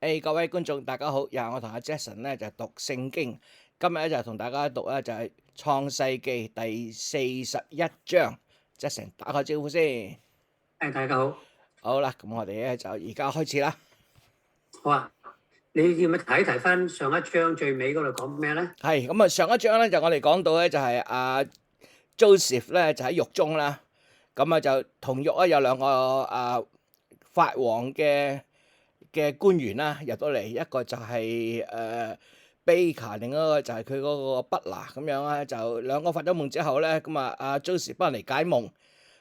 各位觀眾大家好，又係我同阿 Jason 咧就讀聖經，今日咧就同大家讀咧就係創世記第41章。Jason 打個招呼先。大家好。好啦，咁我哋咧就而家開始啦。好啊，你要唔要睇一睇翻上一章最尾嗰度講咩咧？係咁啊，上一章咧就我哋講到咧就係Joseph 咧就喺獄中啦，咁啊就同獄有兩個法王嘅官員啦入到嚟，一個就係Baker，另一個就係佢嗰個 Butler 咁樣啦，就兩個發咗夢之後咧，咁阿 Joseph 幫人嚟解夢，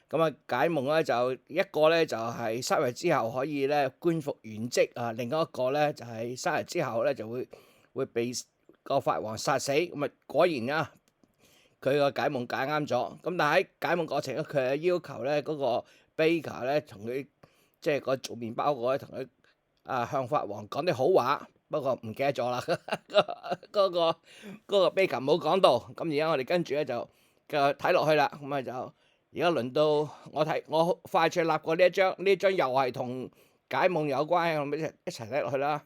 咁啊解夢咧就一個咧就係3日之後可以咧官復原職啊，另一個咧就係3日之後咧就會被個法王殺死，咁啊果然啊佢個解夢解啱咗，咁但係喺解夢過程咧，佢係要求咧嗰個 Baker 咧同佢即係個做麵包嗰個咧同佢向法王講啲好話，不過唔記得咗啦。嗰個 Baker 冇講到，咁而家我哋跟住咧就睇落去啦。咁啊就而家輪到我快脆立過呢一章，呢一章又係同解夢有關，我咪一齊睇落去啦。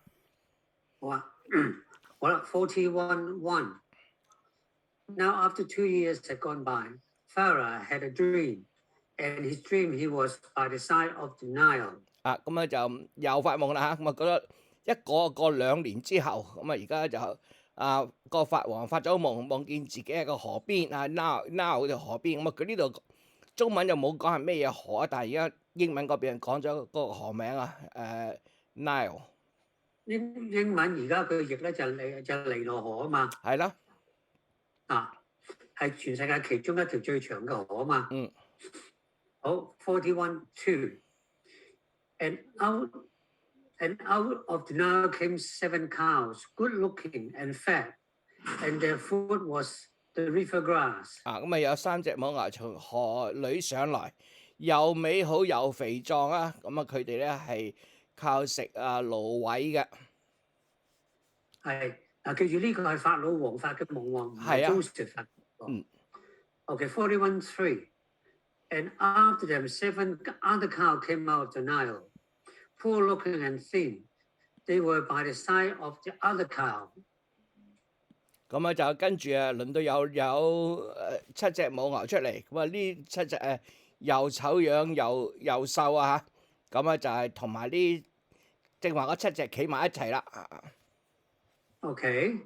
好啊，好啦 41:1 Now after 2 years had gone by, Pharaoh had a dream, and his dream he was by the side of the Nile. 咁咧就又發夢啦嚇，咁啊覺得一過2年之後，咁啊而家就個法王發咗夢，夢見自己喺個河邊Nile 嗰條河邊，咁啊佢呢度中文就冇講係咩嘢河，但係而家英文嗰邊講咗嗰個河名Nile。英文而家佢譯咧就尼羅河啊嘛。係啦。係全世界其中一條最長嘅河啊嘛。好 41:2 And out of the Nile came 7 cows, good looking and fat, and their food was the river grass. 咁啊有3隻母牛從河裏上來，又美好又肥壯啊！咁啊佢哋咧係靠食蘆葦嘅。係記住呢個係法老王發嘅夢喎，唔係 Joseph 發。Okay, 41:3 And after them 7 other cows came out of the Nile, poor looking and thin. They were by the side of the other cow. 咁啊就跟住輪到有7隻母牛出嚟，咁啊呢7隻又醜樣又瘦啊嚇，咁啊就係同埋呢正話嗰7隻企埋一齊啦。OK，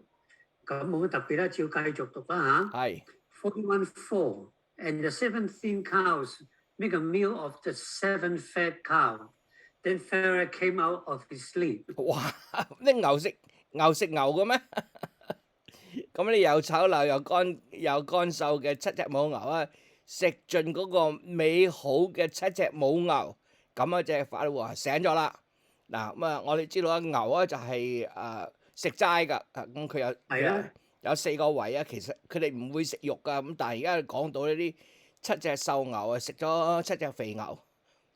咁冇乜特別啦，照繼續讀啦嚇。係。41:4 And the 7 thin cows make a meal of the 7 fat cow. Then Pharaoh came out of his sleep. 哇！啲牛食牛嘅咩？咁你又醜陋又乾瘦嘅7隻母牛啊，食盡嗰個美好嘅7隻母牛，咁啊隻法老王醒咗啦。嗱咁啊，我哋知道牛啊就係食齋㗎，咁佢有4個胃啊，其實佢哋唔會食肉㗎，咁但係而家講到呢啲7隻瘦牛啊，食咗7隻肥牛，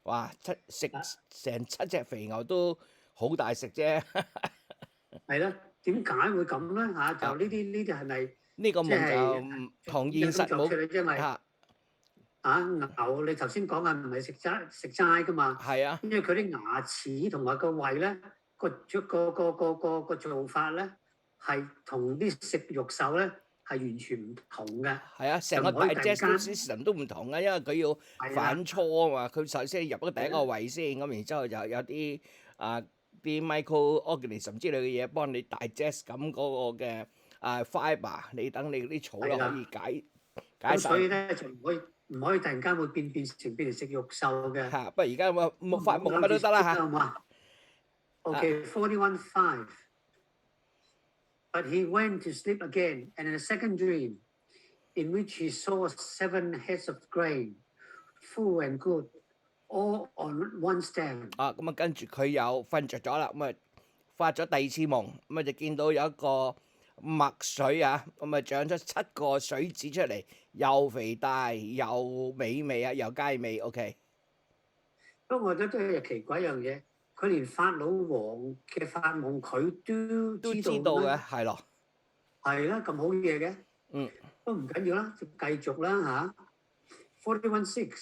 哇！食成7隻肥牛都好大食啫。係啦，點解會咁咧嚇？就呢啲係咪呢個夢就同現實冇因為牛你頭先講嘅唔係食齋㗎嘛？係啊，因為佢啲牙齒同埋個胃咧個做法咧。係同啲食肉獸咧係完全唔同嘅。係啊，成個 digestive system 都唔同嘅，因為佢要反芻啊嘛。佢首先入咗第一個胃先，咁然之後就有啲啲 microorganism 之類嘅嘢幫你 digest 咁嗰個嘅fibre，你等你啲草咧可以解所以咧就唔可以突然間會變成食肉獸嘅。不過而家冇發夢乜都得啦嚇。好嘛？Okay, 41:5 But he went to sleep again, and in a second dream, in which he saw 7 heads of grain, full and good, all on one stem. 咁啊跟住佢又瞓着咗啦，咁啊發咗第2次夢，咁啊就見到有一個麥穗啊，咁啊長咗7個穗子出嚟，又肥大又美味啊，又佳美。OK。不過我覺得都係奇怪一樣嘢。佢連法老王嘅發夢佢都知道嘅，係咯，係啦，咁好嘢嘅，都唔緊要啦，就繼續啦嚇。41:6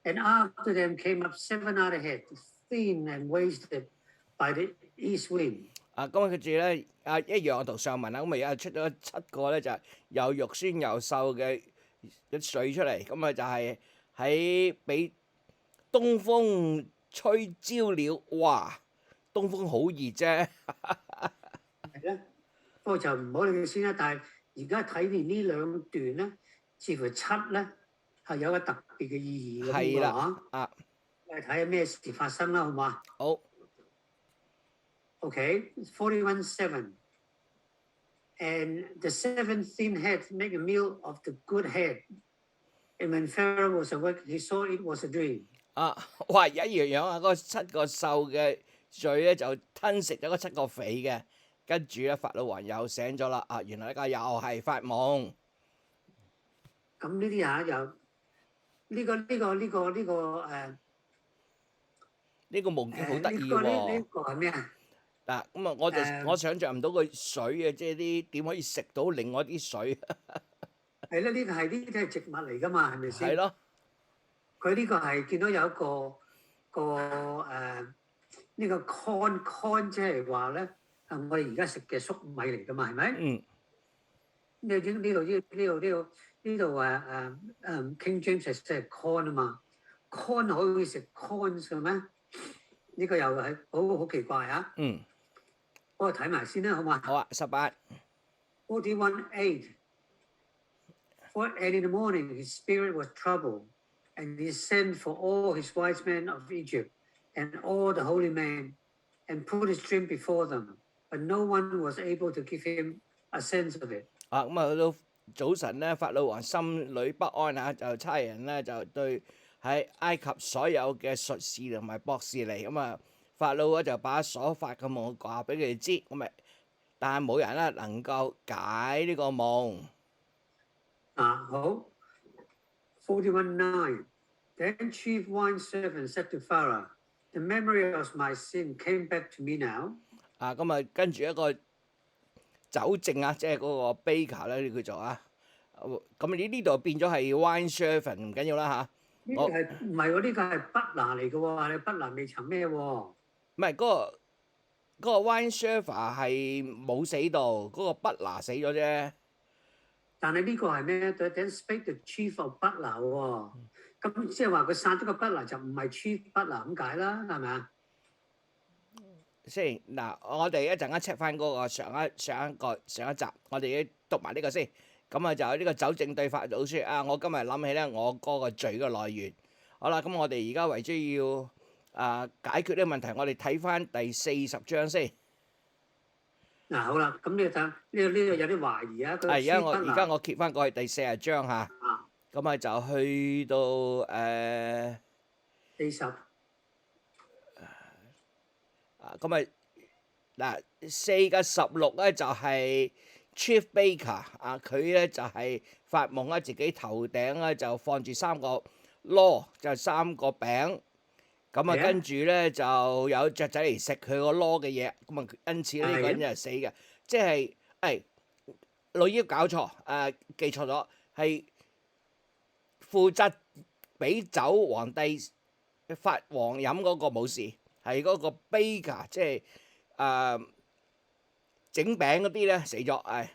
And after them came up 7 other heads, thin and wasted, by the east wind。咁跟住咧一樣同上文啦，咁而家出咗7個咧就係又肉酸又瘦嘅水出嚟，咁就係喺俾東風吹焦了，哇！東風好熱啫。係咧，不過就唔好理佢先啦。但係而家睇完呢兩段咧，似乎7咧係有個特別嘅意義咁啦，我哋睇下咩事發生啦，好唔好啊？好。Okay, 41:7. And the 7 thin heads make a meal of the good head. And when Pharaoh was awake, he saw it was a dream. 哇！一樣啊！嗰7個瘦嘅水咧就吞食咗嗰7個肥嘅，跟住咧法老王又醒咗啦。原來呢個又係發夢。咁呢啲又呢個夢境好得意喎。呢個係咩啊？嗱，咁我想象唔到個水啊，即係啲點可以食到另外啲水？係啦，呢啲係植物嚟㗎嘛，係咪先？係咯。佢呢個係見到有一個呢個 corn 即係話咧，我哋而家食嘅粟米嚟㗎嘛，係咪？呢度King James 即係 corn 啊嘛 ，corn 可以食 corns 嘅咩？呢個又係好奇怪啊！我睇埋先啦，好嘛？好啊，18。41:8. And in the morning his spirit was troubled, and he sent for all his wise men of Egypt and all the holy men, and put his dream before them, but no one was able to give him a sense of it. 去到早晨咧，法老王心裏不安就差人咧就對喺埃及所有嘅術士同埋博士嚟，法老咧就把所發嘅夢話俾佢哋知，但係冇人咧能夠解呢個夢。好。41:9. Then chief wine servant said to Pharaoh, "The memory of my sin came back to me now." 跟住一個酒政即係嗰個 baker 咧叫做咁你呢度變咗係 wine servant 唔緊要啦嚇。呢個係唔係喎？呢個係不拿嚟嘅喎，你不拿未曾咩喎？唔係嗰個 wine server 係冇死到，嗰個不拿死咗啫。但係呢個係咩 ？Then spake the chief of butler 喎，咁即係話佢殺咗個 butler就唔係 chief butler 咁解啦，係咪啊？先嗱，我哋一陣間 check 翻嗰個上一集，我哋要讀埋呢個先。咁就呢個酒政對法老説我今日諗起咧，我嗰個罪嘅來源。好啦，咁我哋而家為咗要解決呢個問題，我哋睇翻第40章先。好啦，咁呢度有啲懷疑啊。而家我揭翻過去第40章嚇。咁就去到40。咁4嘅16咧就係 Chief Baker 佢咧就係發夢自己頭頂咧就放住3個籮，就3個餅。跟住咧就有雀仔嚟食佢個籮嘅嘢，因此呢個人就係死嘅。即係老妖搞錯記錯咗，係負責俾酒皇帝法王飲嗰個冇事，係嗰個 baker 即係整餅嗰啲咧死咗。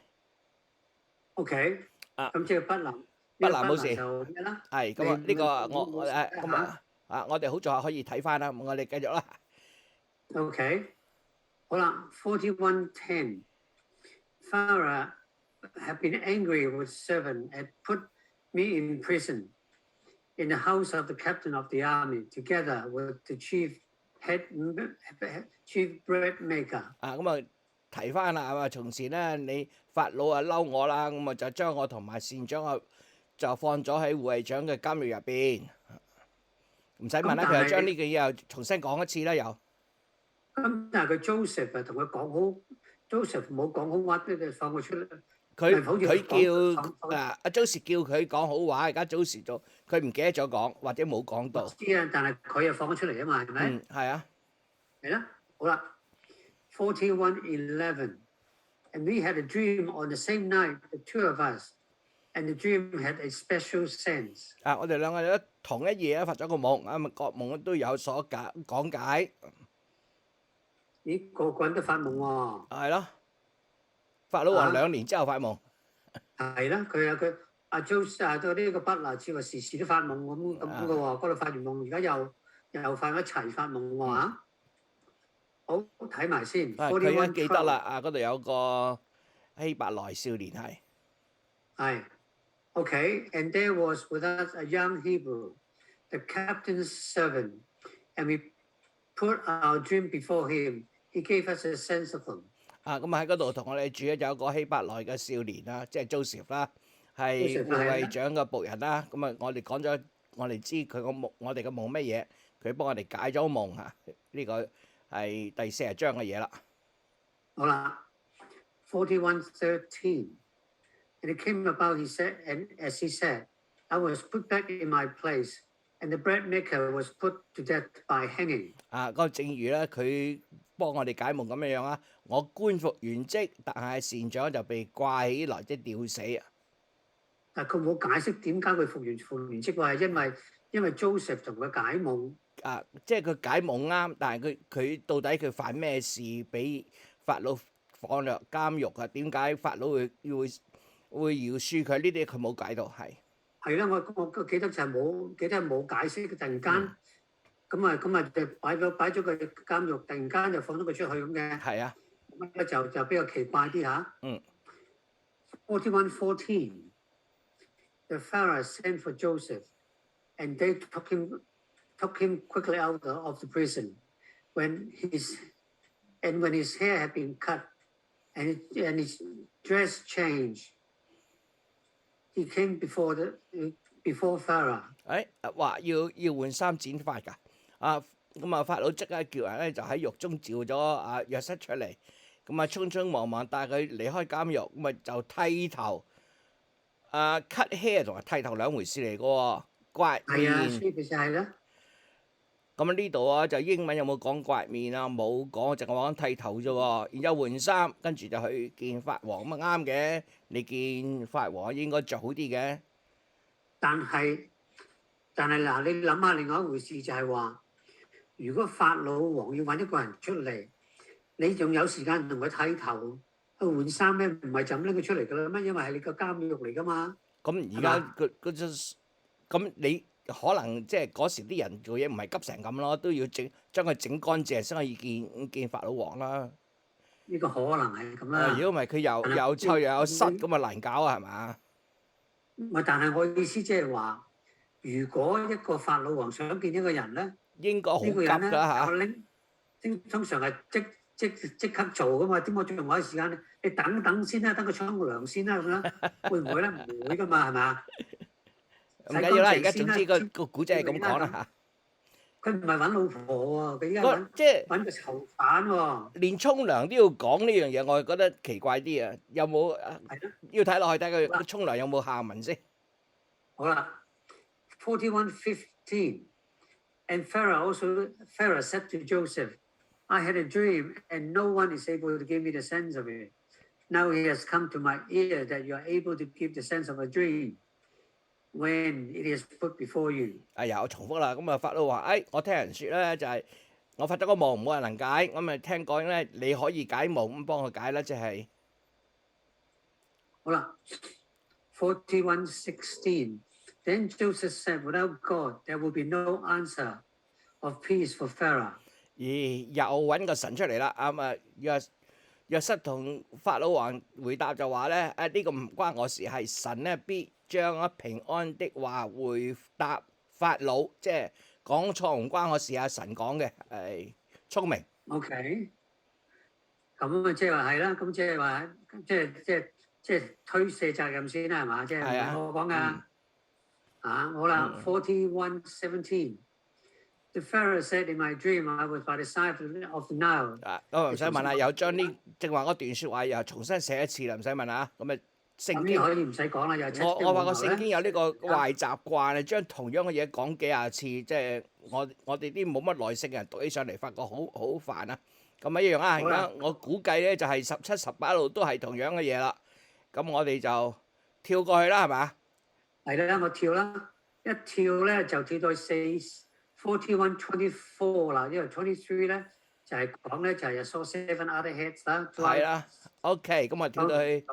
OK。咁即係不能冇事。就咩啦？係咁呢個我哋好在可以睇翻啦，我哋繼續啦。OK。好啦 41:10. Pharaoh had been angry with servant and put me in prison in the house of the captain of the army, together with the chief bread maker。提翻啦，從前咧你法老嬲我啦，就將我同埋膳長就放咗喺護衛長嘅監獄入邊。唔使問啦，佢又將呢句嘢又重新講一次啦，又。咁但係佢 Joseph 同佢講好 ，Joseph 冇講好話，都放佢出嚟。佢叫阿 Joseph 叫佢講好話，而家 Joseph 就佢唔記得咗講，或者冇講到。知啊，但係佢又放咗出嚟啊嘛，係咪？係啊。係啦，好啦 41:11. And we had a dream on the same night, the two of us, and the dream had a special sense。我哋兩個都同一夜發咗個夢，個夢都有所講解。咦，個個人都發夢喎。係咯，法老王2年之後發夢。係啦，佢阿 Joseph 到呢個 Butler 似話時時都發夢咁嘅喎，嗰度發完夢，而家又發一齊發夢喎嚇。好，睇埋先。佢而家記得啦，嗰度有個希伯來少年係。係。Okay, and there was with us a young Hebrew, the captain's servant, and we put our dream before him. He gave us a sense of them. 咁喺嗰度同我哋住咧，就有個希伯來嘅少年啦，即係 Joseph 啦，係護衛長嘅僕人啦。咁啊，我哋講咗，我哋知佢個夢，我哋嘅夢乜嘢，佢幫我哋解咗夢嚇。呢個係第40章嘅嘢啦。好啦 41:13. And it came about, he said, and as he said, I was put back in my place, and the bread maker was put to death by hanging. 個正如咧，佢幫我哋解夢咁樣樣啊。我官復原職，但係善長就被掛起來，即係吊死啊。但佢冇解釋點解佢復原職喎，係因為 Joseph 同佢解夢。即係佢解夢啱，但係佢到底佢犯咩事俾法老放入監獄啊？點解法老會饒恕佢？呢啲佢冇解到係。係啦，我記得就係冇解釋，突然間咁啊就擺咗佢監獄，突然間就放咗佢出去咁嘅。係啊。咁咧就比較奇怪啲嚇。41:14. The Pharaoh sent for Joseph, and they took him quickly out of the prison. When his hair had been cut and his dress changed, he came before Pharaoh. 話要換衫剪髮㗎。咁啊，法老即刻叫人咧，就喺獄中召咗約瑟出嚟。咁啊，匆匆忙忙帶佢離開監獄，咁啊就剃頭。cut hair 同埋剃頭兩回事嚟嘅喎，刮面。係啊，所以其實係啦。咁呢度啊，就英文有冇講刮面啊？冇講，淨係講剃頭啫喎。然之後換衫，跟住就去見法王，咁啊啱嘅。你見法王應該着好啲嘅。但係嗱，你諗下另外一回事就係話，如果法老王要揾一個人出嚟，你仲有時間同佢剃頭去換衫咩？唔係就咁拎佢出嚟㗎啦咩？因為係你個監獄嚟㗎嘛。咁而家咁你可能即係嗰時啲人做嘢唔係急成咁咯，都要將佢整乾淨先可以見法老王啦。呢個可能係咁啦。如果唔係佢又臭又有虱咁啊，難搞啊，係嘛？唔係，但係我意思即係話，如果一個法老王想見一個人咧，應該好急㗎嚇。通常係即刻做噶嘛？點解仲可以時間咧？你等先啦，等佢沖涼先啦，咁樣會唔會咧？唔會噶嘛，係嘛？唔緊要啦，而家總之個古仔係咁講啦嚇。佢唔係揾老婆喎，佢而家即係揾個囚犯喎。連沖涼都要講呢樣嘢，我係覺得奇怪啲啊！有冇要睇落去睇佢沖涼有冇下文先？好啦 41:15. And Pharaoh said to Joseph, I had a dream, and no one is able to give me the sense of it. Now it has come to my ear that you are able to give the sense of a dream when it is put before you. 我重複啦，咁啊法老話：我聽人説咧，就係我發咗個夢，冇人能解。咁啊聽講咧，你可以解夢，咁幫佢解啦，即係。好啦 41:16. Then Joseph said, Without God, there will be no answer of peace for Pharaoh. 又揾個神出嚟啦，約瑟同法老王回答就話咧：呢個唔關我事，係神咧必將平安的話回答法老，即係講錯唔關我事啊！神講嘅係聰明。OK，咁啊即係話係啦，咁即係話即係推卸責任先啦，係嘛？即係唔係我講㗎。好啦 41:17. The Pharaoh said, In my dream, I was by the side of the Nile. 唔使問啦，又將呢正話嗰段説話又重新寫一次啦，唔使問啦。咁啊，聖經可以唔使講啦，又我話個聖經有呢個壞習慣啊，將同樣嘅嘢講幾廿次，即係我哋啲冇乜耐性嘅人讀起上嚟，發覺好煩啊。咁一樣啊，而家我估計咧就係17、18路都係同樣嘅嘢啦。咁我哋就跳過去啦，係嘛？係啦，我跳啦，一跳咧就跳到41:24啦，因為23咧就係講咧就係 saw 7 other heads 啦。係啦 ，OK，咁啊跳到去，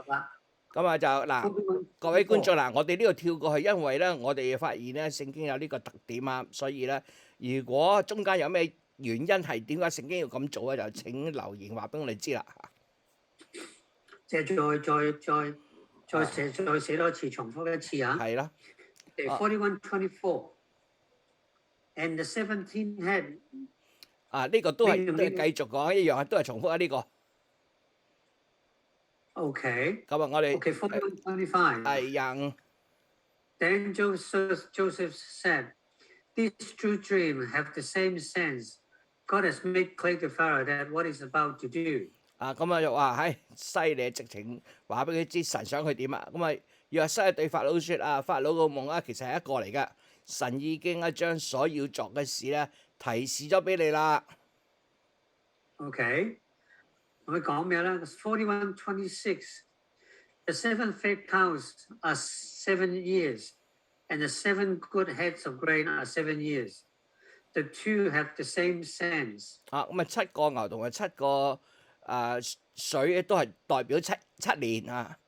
咁啊就嗱，各位觀眾嗱，我哋呢度跳過去，因為咧我哋發現咧聖經有呢個特點啊，所以咧如果中間有咩原因係點解聖經要咁做咧，就請留言話俾我哋知啦。即係再寫多次，重複一次啊。係啦。41:24 and the 17th head。呢個都係繼續講一樣，都係重複啊呢個。OK。咁啊，我哋 41:25。係人。Then Joseph said, "These two dreams have the same sense. God has made clear to Pharaoh that what he's about to do." 咁啊就話犀利，直情話俾佢知神想佢點啊。咁啊約瑟對法老説法老個夢其實係一個嚟㗎，神已經將所要作嘅事咧提示咗俾你啦。OK， 我講咩咧 ？41:26 The 7 fat cows are 7 years, and the 7 good heads of grain are 7 years. The two have the same sense. 咁啊7個牛同埋7個水都係代表七年啊。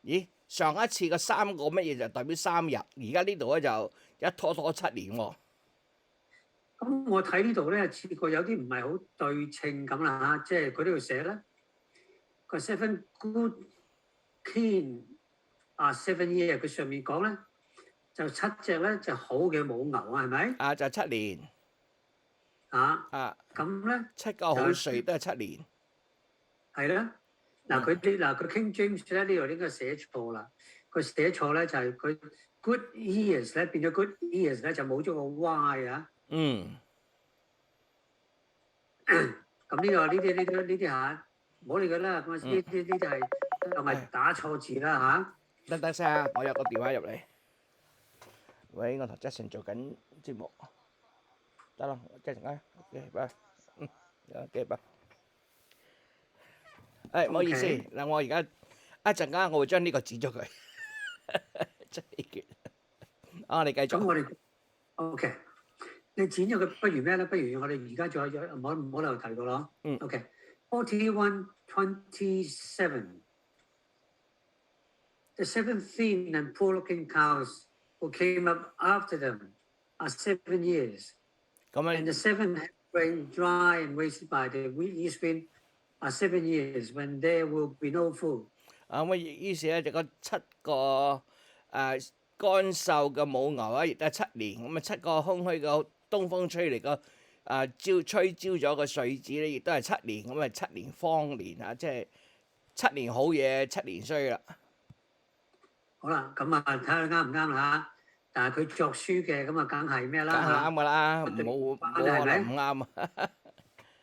咦？上一次嘅3個乜嘢就代表3日，而家呢度咧就一拖7年喎。咁我睇呢度咧，似個有啲唔係好對稱咁啦嚇，即係佢呢度寫咧個 7 good keen 7 year， 佢上面講咧就7隻咧就好嘅母牛啊，係咪？就7年。咁咧7個好穗都係7年。係啦。佢 King James 咧呢度應該寫錯啦，佢寫錯咧就係佢 good years 咧變咗 good years 咧就冇咗個 y 啊。咁呢啲嚇，唔好理佢啦。咁呢啲就係又係打錯字啦嚇。等聲，我有個電話入嚟。喂，我同 Jason 做緊節目。得啦，Jason OK，拜。OK，拜。唔好意思，嗱，我而家一陣間我會將呢個剪咗佢。真係嘅。你繼續。咁我哋 OK， 你剪咗佢不如咩咧？不如我哋而家再唔好喺度提過咯。OK，41:27 The 7 thin and poor-looking cows who came up after them are 7 years, and the 7 had grain dry and wasted by the east wind are 7 years when there will be no food。於是咧就個7個乾瘦嘅母牛亦都係7年，咁7個空虛嘅東風吹嚟個吹焦咗個穗子咧，亦都係7年，咁7年荒年啊，即係7年好嘢，7年衰啦。好啦，咁睇下啱唔啱啦。但係佢作書嘅，咁梗係咩啦？梗係啱㗎啦，冇可能唔啱啊。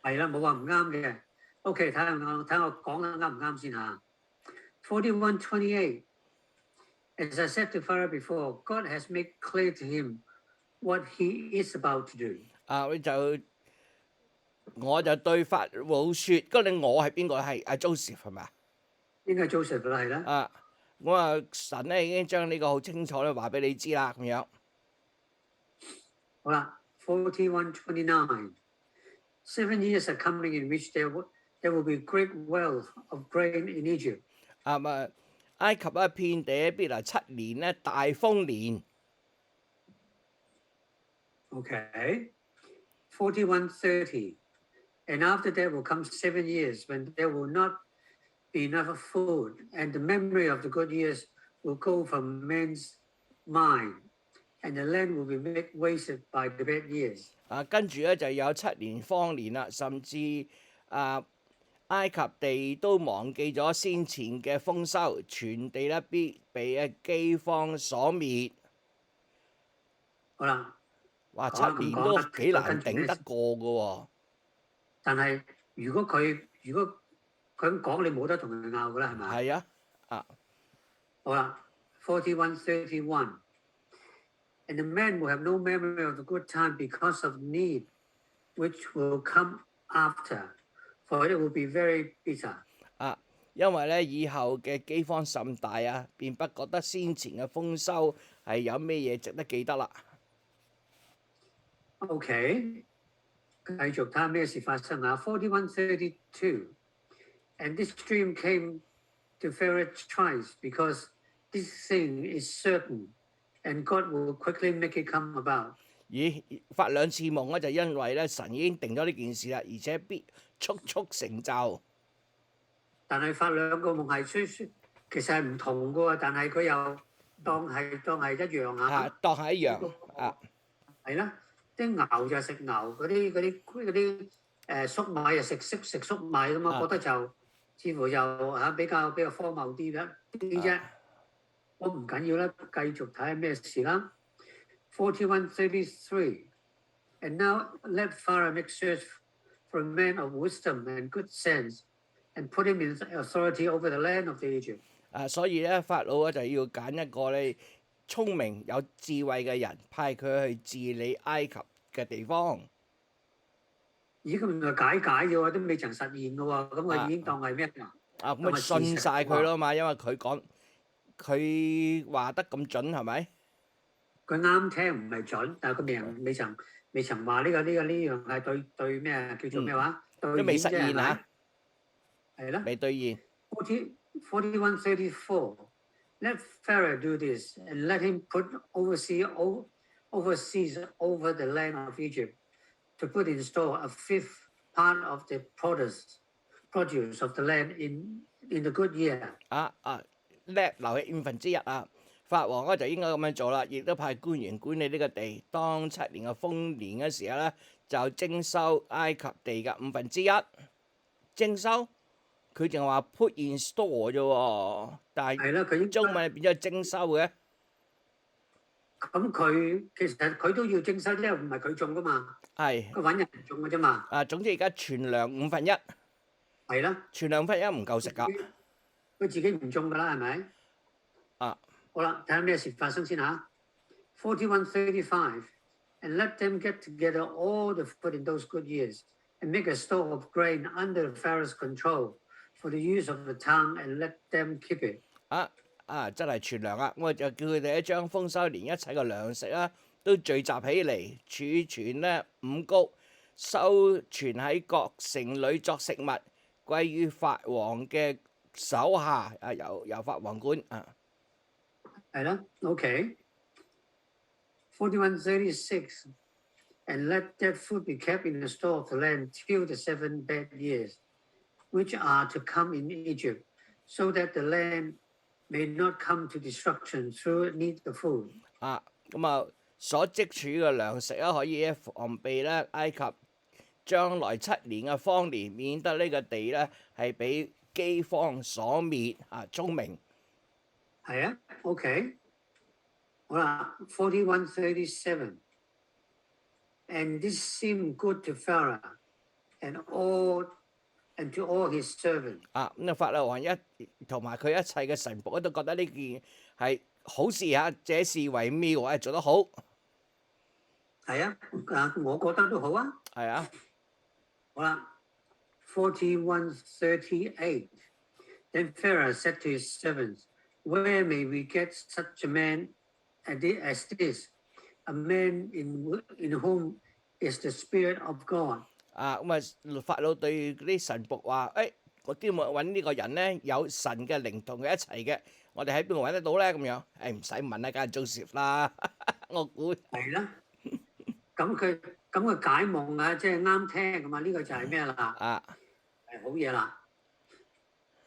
係啦，冇話唔啱嘅。OK， 睇我講得啱唔啱先嚇。41:28 As I said to Pharaoh before, God has made clear to him what he is about to do。我就對法老説，嗰你我係邊個？係Joseph 係咪啊？應該係 Joseph 啦，係啦。我神咧已經將呢個好清楚咧話俾你知啦，咁樣。好啦 ，41:29 7 years are coming in which there will be great wealth of grain in Egypt。埃及遍地必來7年咧大豐年。Okay。41:30 And after that will come 7 years when there will not be enough food, and the memory of the good years will go from men's mind, and the land will be made wasted by the bad years。跟住咧就有7年荒年啦，甚至埃及地都忘記咗先前嘅豐收，全地咧必被饑荒所滅。好啦，哇！7年都幾難頂得過㗎喎。但係如果佢咁講，你冇得同佢拗㗎啦，係咪？係啊。好啦 ，41:31 And the man will have no memory of the good time because of need, which will come after, for it will be very bitter。因為咧以後嘅饑荒甚大啊，便不覺得先前嘅豐收係有咩嘢值得記得啦。OK，繼續睇下咩事發生啊。41:32 And this dream came to Pharaoh twice because this thing is certain, and God will quickly make it come about. 咦，發兩次夢咧，就因為咧神已經定咗呢件事啦，而且必速成就。但係發兩個夢係其實係唔同嘅喎，但係佢又當係一樣啊。當係一樣啊。係啦，啲牛就食牛，嗰啲粟米就食粟米咁啊，覺得就似乎就比較荒謬啲啫。我唔緊要啦，繼續睇下咩事啦。41:33 And now let Pharaoh make search for a man of wisdom and good sense, and put him in authority over the land of Egypt. 所以咧，法老就要揀一個咧聰明有智慧嘅人，派佢去治理埃及嘅地方。咦，咁就解嘅喎，都未曾實現嘅喎，咁佢已經當係咩啊？咁咪信晒佢咯嘛，因為佢話得咁準係咪？佢啱聽唔係準，但係佢未曾話呢樣係對咩啊？叫做咩話？都未實現啊！係啦，未兌現。41:34 Let Pharaoh do this, and let him put overseas over the land of Egypt, to put in store a fifth part of the produce of the land in the good year. 叻留起1/5啊！法王咧就應該咁樣做啦，亦都派官員管理呢個地。當7年嘅豐年嘅時候咧，就徵收埃及地嘅1/5。徵收佢淨係話 put in store 啫喎，但係中文變咗徵收嘅。咁佢其實佢都要徵收，因為唔係佢種噶嘛。係。佢揾人種嘅啫嘛。總之而家全糧1/5。係啦。全糧1/5唔夠食㗎。佢自己唔種㗎啦，係咪？好啦，睇下咩事發生先嚇。41:35 And let them get together all the food in those good years, and make a store of grain under Pharaoh's control for the use of the town, and let them keep it. 真係全糧啊！我就叫佢哋將豐收年一切嘅糧食啊，都聚集起嚟，儲存咧5穀，收存喺各城裏作食物，歸於法王嘅手下由法王管啊。係啦 ，OK。41:36 And let that food be kept in the store of the land till the 7 bad years, which are to come in Egypt, so that the land may not come to destruction through need the food. 所積儲嘅糧食可以防備咧埃及將來7年嘅荒年，免得呢個地咧係俾饑荒所滅聰明。係啊 ，OK。好啦 ，41:37 And this seemed good to Pharaoh and to all his servants. 咁法老王同埋佢一切嘅臣僕都覺得呢件係好事嚇，這事為妙做得好。係啊，我覺得都好啊。係啊。好啦 41:38 Then Pharaoh said to his servants, Where may we get such a man as this, a man in whom is the Spirit of God? 法老對啲臣僕話：我點會揾呢個人咧？有神嘅靈同佢一齊嘅，我哋喺邊度揾得到咧？咁樣，唔使問啦，梗係 Joseph 啦，我估。係啦。咁佢解夢啊，即係啱聽咁嘛？呢個就係咩啦？係好嘢啦。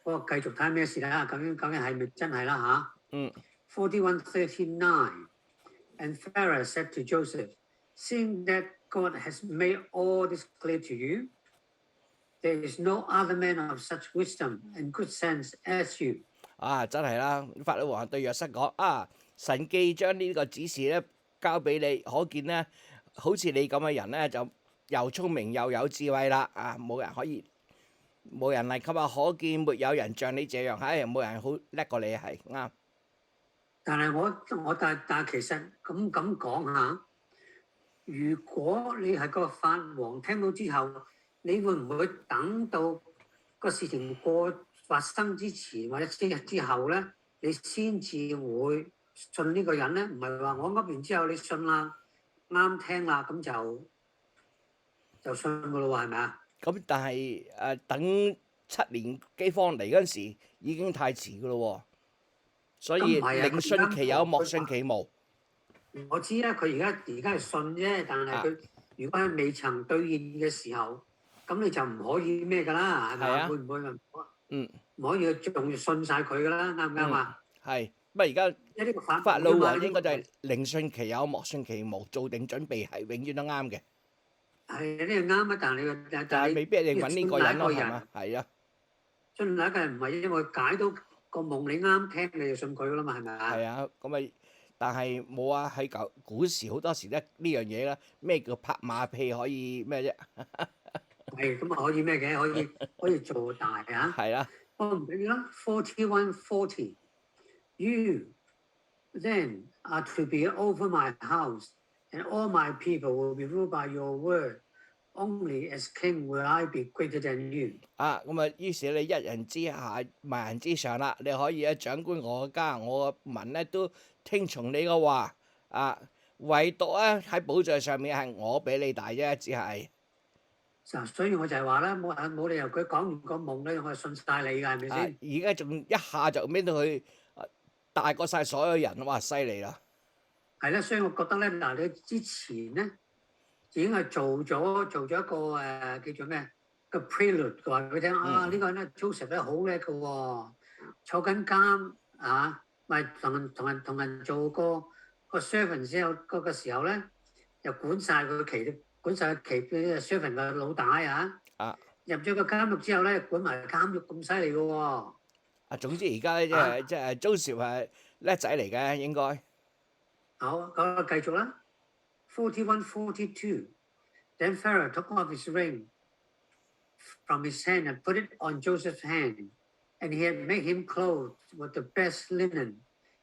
不過繼續睇咩事啦？究竟係咪真係啦嚇？41:39 And Pharaoh said to Joseph, Seeing that God has made all this clear to you, there is no other man of such wisdom and good sense as you. 真係啦！法老王對約瑟講：神既將呢個指示咧交俾你，可見咧，好似你咁嘅人咧，就又聰明又有智慧啦！冇人嚟及可見沒有人像你這樣，冇人好叻過你係啱。但其實咁講下，如果你係個法王，聽到之後，你會唔會等到個事情發生之前或者1日之後咧，你先至會信呢個人咧？唔係話我噏完之後你信啦，啱聽啦，咁就就信噶咯喎，係咪啊？咁但係等7年饑荒嚟嗰陣時，已經太遲噶咯喎，所以咁唔係啊，寧信其有，莫信其無。我知啦，佢而家係信啫，但係佢如果係未曾兌現嘅時候，咁你就唔可以咩㗎啦，係咪啊？會唔會唔可以仲要信晒佢㗎啦？啱唔啱啊？係，不過而家因為呢個法老王應該就係係寧信其有，莫信其無，做定準備係永遠都啱嘅。係呢個啱啊，但係你未必一定揾呢個人咯，係嘛？係啊。信哪一個人唔係因為解到個夢你啱聽，你就信佢㗎啦嘛，係咪啊？係啊，咁咪但係冇啊，喺古時好多時咧呢樣嘢啦，咩叫拍馬屁可以咩啫？係咁啊，可以咩嘅？可以做大啊！係啦。我唔俾啦 41:40 You then are to be over my house, and all my people will be ruled by your word. Only as king will I be greater than you. 咁啊，於是你一人之下，萬人之上啦，你可以咧掌管我嘅家，我嘅民咧都聽從你嘅話。唯獨咧喺寶座上面係我比你大啫，只係。所以我就係話啦，冇理由佢講完個夢咧，我係信晒你㗎，係咪先？而家仲一下就搣到佢大過晒所有人，哇！犀利啦！係啦，所以我覺得咧，嗱，你之前咧已經係做咗一個叫做咩個 prelude 話俾佢聽呢個咧 Joseph 咧好叻嘅喎，坐緊監咪同人做個 servant 之後個時候咧，又管晒佢嘅 servant 嘅老大入咗個監獄之後咧，管埋監獄咁犀利嘅喎。總之而家咧即係 Joseph 係叻仔嚟嘅應該。好，咁繼續啦。41:42 Then Pharaoh took off his ring from his hand and put it on Joseph's hand, and he had made him clothed with the best linen,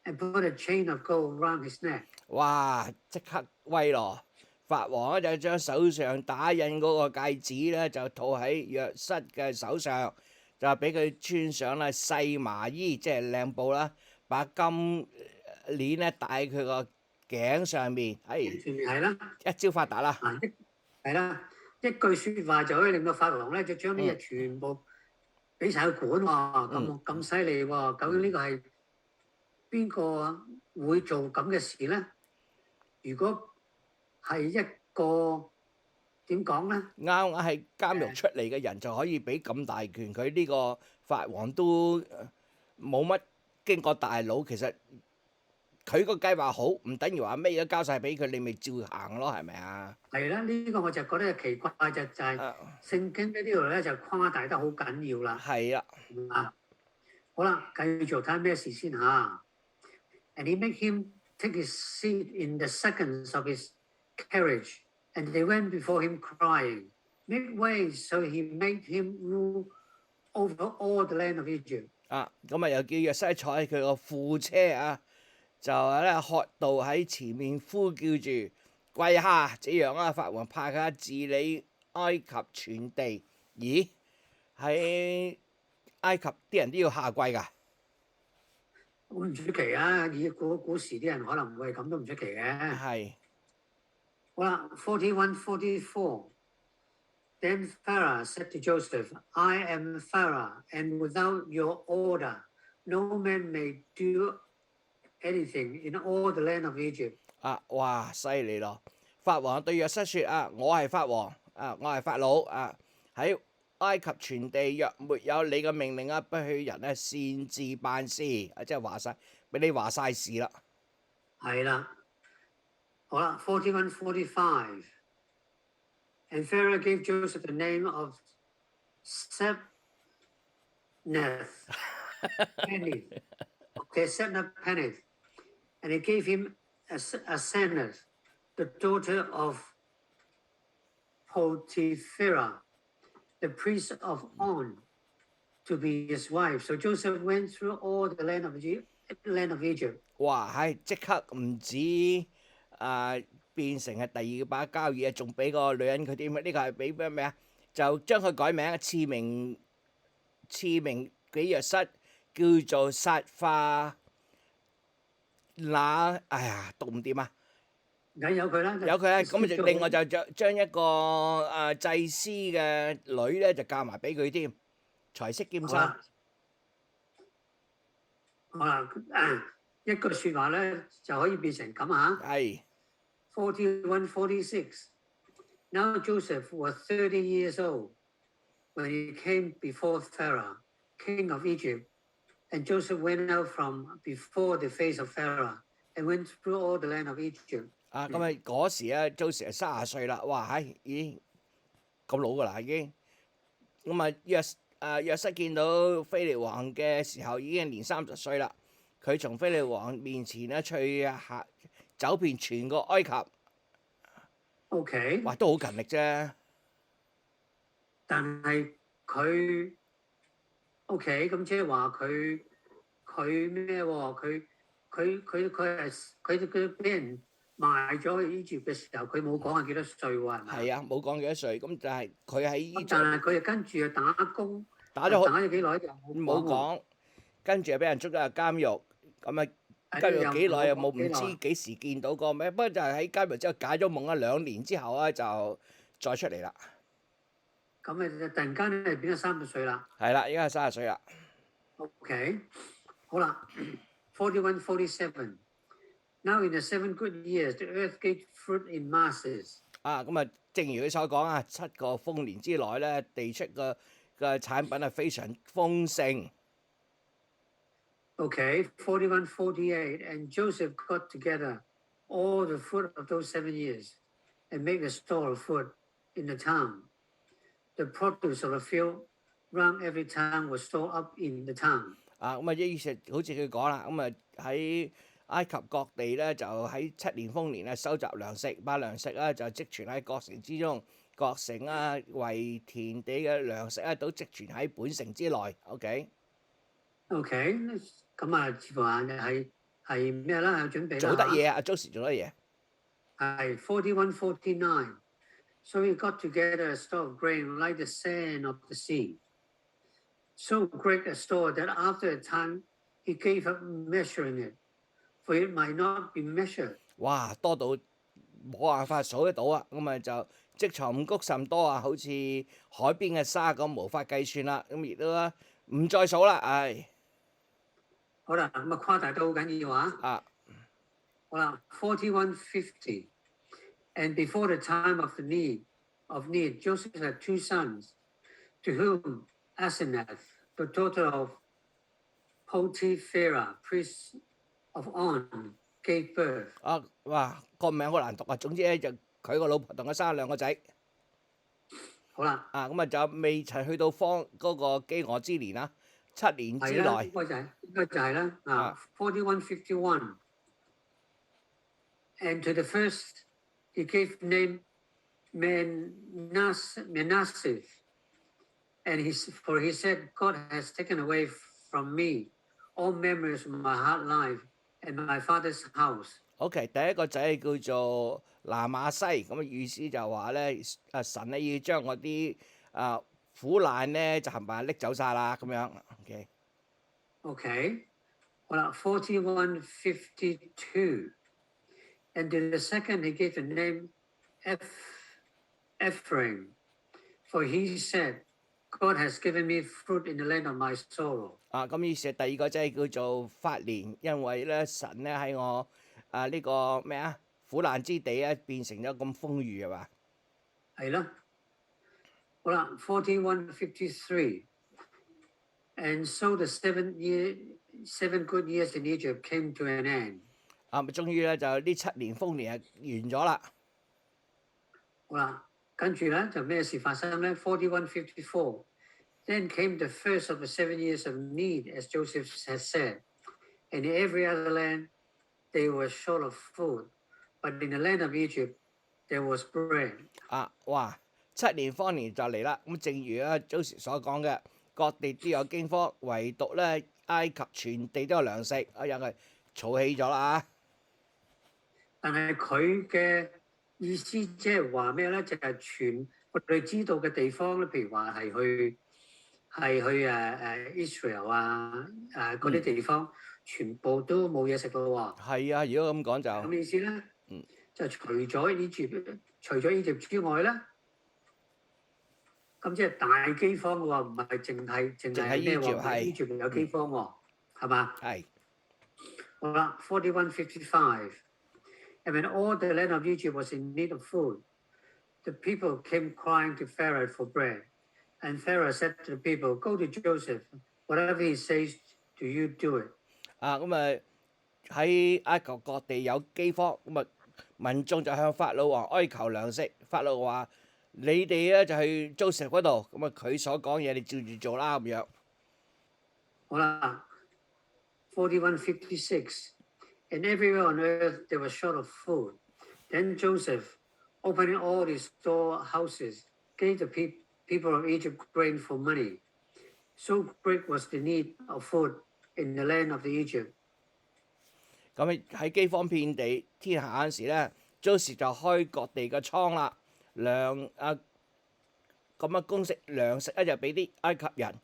and put a chain of gold round his neck. 哇！即刻威咯！法王咧就將手上打印嗰個戒指咧就套喺約瑟嘅手上，就俾佢穿上啦細麻衣，即係靚布啦，把金鏈咧戴佢個頸上面，係啦，一招發達啦。係啦，一句説話就可以令到法王咧就將呢嘢全部俾晒佢管喎，咁犀利喎！究竟呢個係邊個會做咁嘅事咧？如果係一個點講咧？啱係監獄出嚟嘅人就可以俾咁大權，佢呢個法王都冇乜經過大腦，其實佢個計劃好，唔等於話咩都交晒俾佢，你咪照行咯，係咪啊？係啦，呢個我就覺得奇怪就係聖經呢度咧就誇大得好緊要啦。係啦。好啦，繼續睇下咩事先嚇。And he made him take his seat in the seconds of his carriage, and they went before him crying, "Make way!" So he made him rule over all the land of Egypt. 咁啊又叫約瑟坐喺佢個副車就咧喝道喺前面呼叫住跪下，這樣法王派佢治理埃及全地。咦？喺埃及啲人都要下跪㗎？好唔出奇啊！以古時啲人可能唔會咁都唔出奇嘅。係。好啦 41:44 Then Pharaoh said to Joseph, I am Pharaoh, and without your order, no man may do anything in all the land of Egypt. 哇！犀利咯！法王對約瑟說我係法王我係法老喺埃及全地若沒有你嘅命令不許人擅自辦事即係話晒俾你話晒事啦。係啦，好啦 41:45 And Pharaoh gave Joseph the name of Sepneth Peneth, and he gave him Asenath, the daughter of Potiphera, the priest of On, to be his wife. So Joseph went through all the land of Egypt. 哇！係即刻唔止變成係第二把交椅仲俾個女人佢點？呢個係俾咩啊？就將佢改名賜名俾約瑟，叫做撒化那，讀唔掂梗有佢啦，有佢啦。咁就另外就將一個祭司嘅女咧就嫁埋俾佢添，財色兼收。好啦，一句説話咧就可以變成咁嚇。係。41:46. Now Joseph was 30 years old when he came before Pharaoh, king of Egypt, and Joseph went out from before the face of Pharaoh and went through all the land of Egypt. 咁啊嗰時咧，Joseph 30歲啦，哇已經咁老噶啦已經。咁啊約瑟見到菲利王嘅時候已經年30歲啦，佢從菲利王面前咧走遍全個埃及。OK。哇，都好勤力啫。但係佢 OK， 咁即係話佢咩喎？佢俾人賣咗去 Egypt 嘅時候，佢冇講係幾多歲喎？係咪？係啊，冇講幾多歲。咁但係佢喺 Egypt。但係佢又跟住打工，打咗幾耐就冇講。跟住又俾人捉咗入監獄，咁啊監獄幾耐又唔知幾時見到過咩？不過就係喺監獄之後解咗夢2年之後咧，就再出嚟啦。咁啊，突然間咧變咗30歲啦。係啦，依家係30歲啦。OK， 好啦 ，41:47. Now in the 7 good years, the earth gave fruit in masses. 咁啊，正如佢所講啊，7個豐年之內咧，地出嘅產品係非常豐盛。Okay, 41:48. And Joseph got together all the fruit of those 7 years and made a store of food in the town. The produce of the field round every town was stored up in the town. 咁啊，於是好似佢講啦，咁啊喺埃及各地咧就喺7年豐年咧收集糧食，把糧食咧就積存喺各城之中，各城啊為田地嘅糧食咧都積存喺本城之內。OK。OK，咁啊，似乎係咩啦？準備啦。做得嘢啊，Joseph 做得嘢。係 41:49. So he got together a store of grain like the sand of the sea. So great a store that after a time he gave up measuring it, for it might not be measured. 哇，多到冇辦法數得到啊！咁啊就積藏五穀甚多啊，好似海邊嘅沙咁，無法計算啦。咁亦都唔再數啦，唉。好啦，咁啊誇大都好緊要啊。好啦 ，41:50. And before the time of need, Joseph had 2 sons, to whom Asenath, the daughter of Potipharah, priest of On, gave birth. 哇，個名好難讀啊！總之咧就佢個老婆同佢生2個仔。好啦。咁啊就未曾去到嗰個飢餓之年啦，7年之內。應該就係啦。41:51. And to the first he gave name Manasseh, and for he said, God has taken away from me all memories of my hard life and my father's house. OK， 第一個仔叫做拿馬西，咁意思就話咧，神咧要將我啲苦難咧就冚唪唥拎走晒啦，咁樣。OK， 好啦 41:52. And to the second he gave the name Ephraim, for he said, God has given me fruit in the land of my sorrow. 咁於是第二個仔叫做法蓮，因為咧神咧喺我呢個咩啊苦難之地咧變成咗咁豐裕係嘛？係啦。好啦 41:53. And so the 7 good years in Egypt came to an end. 終於咧就呢7年豐年係完咗啦。好啦，跟住咧就咩事發生咧 ？41:54. Then came the first of the 7 years of need, as Joseph had said. And in every other land they were short of food, but in the land of Egypt there was bread. 哇！7年豐年就嚟啦。咁正如Joseph所講嘅，各地都有驚荒，唯獨咧埃及全地都有糧食，有佢儲起咗啦。但係佢嘅意思即係話咩咧？就係全我哋知道嘅地方咧，譬如話係去Israel 嗰啲地方，全部都冇嘢食咯喎。係啊，如果咁講就。咁意思咧？就除咗呢隻之外咧，咁即係大饑荒喎，唔係淨係咩喎？唔係呢住有饑荒喎，係嘛？係。好啦 ，41:55。And when all the land of Egypt was in need of food, the people came crying to Pharaoh for bread. And Pharaoh said to the people, "Go to Joseph. Whatever he says to you, do it." 咁啊喺埃及各地有饑荒，咁啊民眾就向法老王哀求糧食。法老話：你哋咧就去 Joseph 嗰度，咁啊佢所講嘢你照住做啦咁樣。好啦 ，41:56. And everywhere on earth they were short of food. Then Joseph, opening all his storehouses, gave the people of Egypt grain for money. So great was the need of food in the land of Egypt. 咁喺饑荒遍地天下嗰陣時咧，Joseph 就開各地嘅倉啦，供食糧食咧就俾啲埃及人，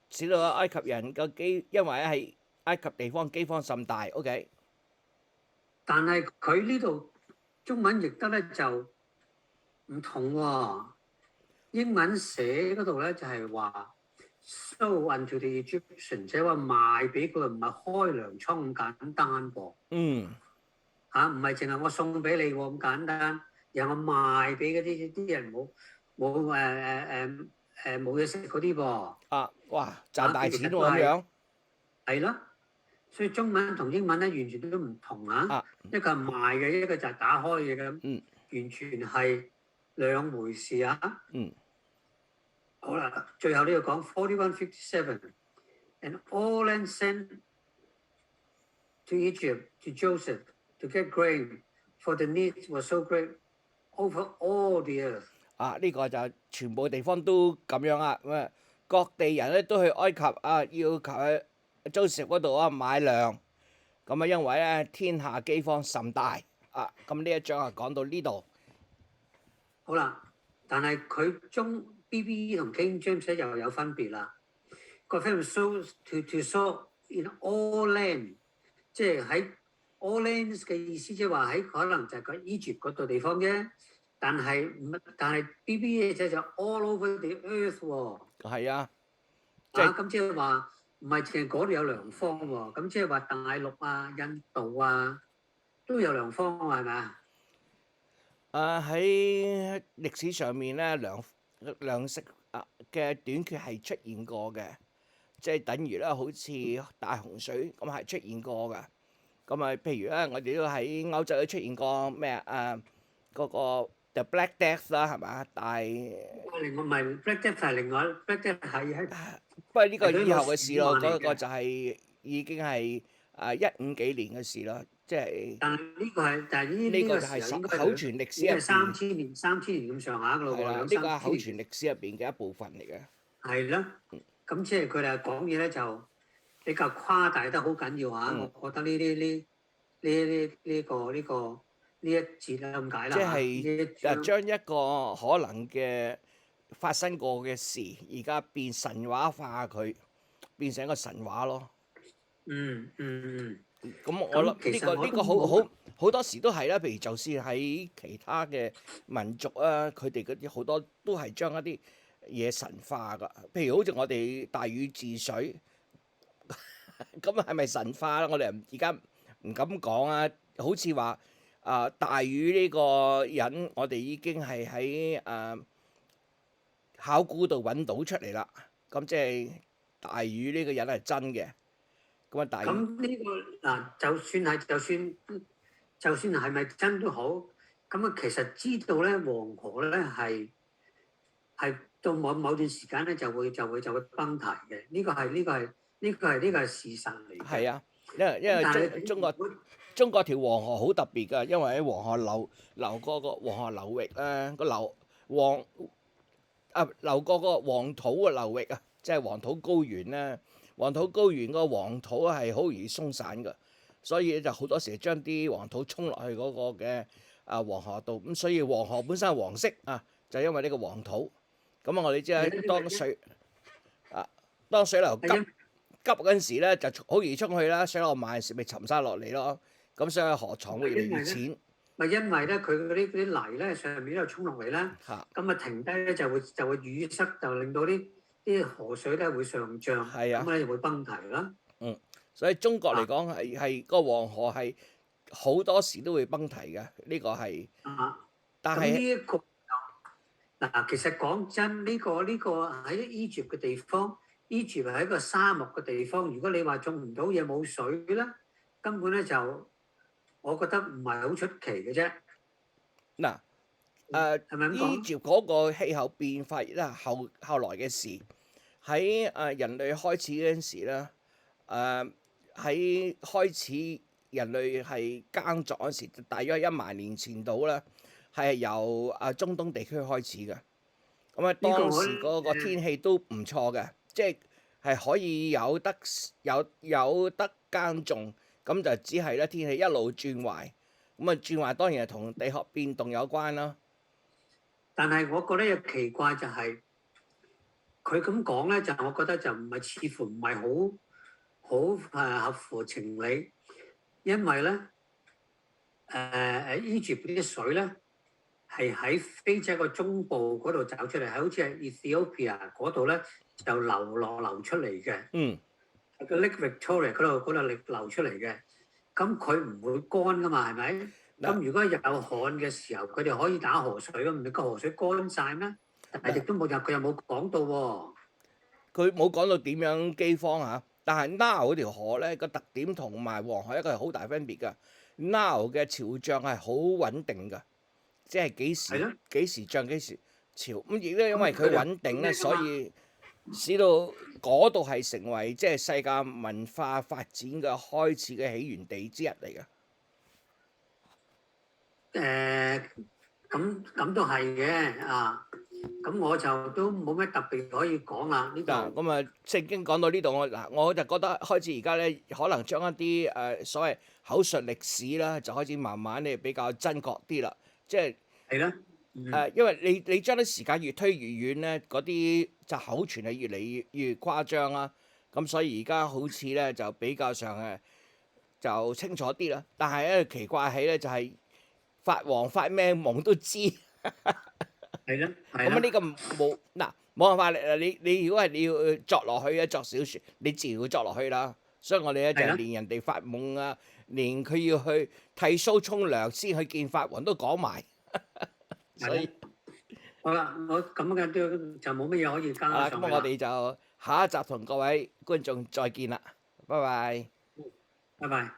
使到埃及人嘅因為咧係埃及地方饑荒甚大。OK。但係佢呢度中文譯得咧就唔同喎，英文寫嗰度咧就係話 sow unto the Egyptian， 即係話賣俾佢，唔係開糧倉咁簡單噃。唔係淨係我送俾你喎咁簡單，而係我賣俾嗰啲人冇嘢食嗰啲噃。哇！賺大錢喎咁樣。係咯。所以中文同英文咧完全都唔同啊！一個係賣嘅，一個就係打開嘅咁，完全係兩回事啊！好啦，最後呢個講 41:57。And all men sent to Egypt to Joseph to get grain, for the need was so great over all the earth。呢個就全部地方都咁樣啊！咁各地人咧都去埃及要求去Joseph 嗰度買糧，咁因為咧天下饑荒甚大咁呢一章講到呢度。好啦，但係佢中 BBE 同 King James 又有分別啦。個 family sow to sow in all land， 即係喺 all lands 嘅意思，即係話喺可能就係個 Egypt 嗰度地方啫。但係 BBE 就 all over the earth 喎。係啊，咁即係話。唔係淨係嗰度有糧荒喎，咁即係話大陸印度都有糧荒喎，係咪啊？喺歷史上面咧，糧食嘅短缺係出現過嘅，即係等於咧好似大洪水咁係出現過嘅。咁譬如咧，我哋都喺歐洲都出現過咩嗰個 The Black Death 啦，係嘛？唔係 Black Death 係另外 Black Death 係喺。不過呢個以後嘅事咯，嗰個就係已經係15幾年嘅事咯，即係。但係呢個就係口傳歷史入邊。3000年咁上下嘅咯喎。係啦，呢個係口傳歷史入邊嘅一部分嚟嘅。係啦，咁即係佢哋講嘢咧就比較誇大得好緊要嚇，我覺得呢一節啦咁解啦。即係將一個可能嘅發生過嘅事，而家變神話化佢，變成一個神話咯。咁我諗呢個好多時都係啦，譬如就算喺其他嘅民族佢哋嗰啲好多都係將一啲嘢神化噶。譬如好似我哋大禹治水，咁係咪神化啦？我哋而家唔敢講啊。好似話大禹呢個人，我哋已經係喺考古度揾到出嚟啦。咁即係大禹呢個人係真嘅。咁呢個嗱，就算係咪真都好，咁其實知道咧，黃河咧係到某段時間咧就會崩堤嘅。呢個係事實嚟嘅。係啊，因為中國條黃河好特別㗎，因為喺黃河流過個黃河流域咧，流過個黃土嘅流域啊，即係黃土高原咧。黃土高原個黃土係好容易鬆散㗎，所以就好多時將啲黃土沖落去嗰個嘅黃河度。咁所以黃河本身係黃色就因為呢個黃土。咁我哋知當水流急嗰陣時咧，就好容易沖去啦，水流慢時咪沉晒落嚟咯。咁所以河床會越嚟越淺。咪因為咧佢嗰啲泥咧上面一路衝落嚟咧，咁啊停低咧就會淤塞，就令到啲河水咧會上漲，咁咧就會崩堤啦。所以中國嚟講係個黃河係好多時都會崩堤嘅，呢個係。但係呢一個嗱，其實講真，呢個喺Egypt嘅地方，Egypt係一個沙漠嘅地方。如果你話種唔到嘢冇水咧，根本咧就我覺得唔係好出奇嘅啫。嗱，係咪咁講？Egypt嗰個氣候變化咧，後來嘅事喺人類開始嗰陣時咧，喺開始人類係耕作嗰時，大約1萬年前度咧，係由中東地區開始嘅。咁啊，當時嗰個天氣都唔錯嘅，即係可以有得耕種，咁就只係咧天氣一路轉壞，咁啊轉壞當然係同地殼變動有關啦。但係我覺得有奇怪就係佢咁講咧，就我覺得就唔係似乎唔係好合乎情理，因為咧Egypt 啲水咧係喺非洲個中部嗰度走出嚟，係好似係 Ethiopia 嗰度咧就流出嚟嘅。個 Lake Victoria 嗰度流出嚟嘅，咁佢唔會乾噶嘛，係咪？咁如果有旱嘅時候，佢哋可以打河水咁，你個河水乾晒咩？但係亦都冇佢又冇講到喎。佢冇講到點樣饑荒嚇，但係 Nile 嗰條河咧個特點同埋黃河一個係好大分別㗎。Nile 嘅潮漲係好穩定㗎，即係幾時漲幾時潮。咁亦都因為佢穩定咧，所以使到嗰度係成為即係世界文化發展嘅開始嘅起源地之一嚟嘅。咁都係嘅啊！咁我就都冇咩特別可以講啦。呢度咁啊，聖經講到呢度，我就覺得開始而家咧，可能將一啲所謂口述歷史啦，就開始慢慢咧比較真確啲啦。即係啦，因為你將啲時間越推越遠咧，嗰啲就口傳係越嚟越誇張啦。咁所以而家好似咧就比較上就清楚啲啦。但係咧奇怪係咧就係發黃發咩夢都知。係啦，咁呢個冇辦法，你如果係你要作落去作小説，你自然會作落去啦。所以我哋咧就連人哋發夢啊，連佢要去剃鬚沖涼先去見法王都講埋。所以好啦，我咁嘅就冇乜嘢可以加上去啦。咁我哋就下一集同各位觀眾再見啦，拜拜。拜拜。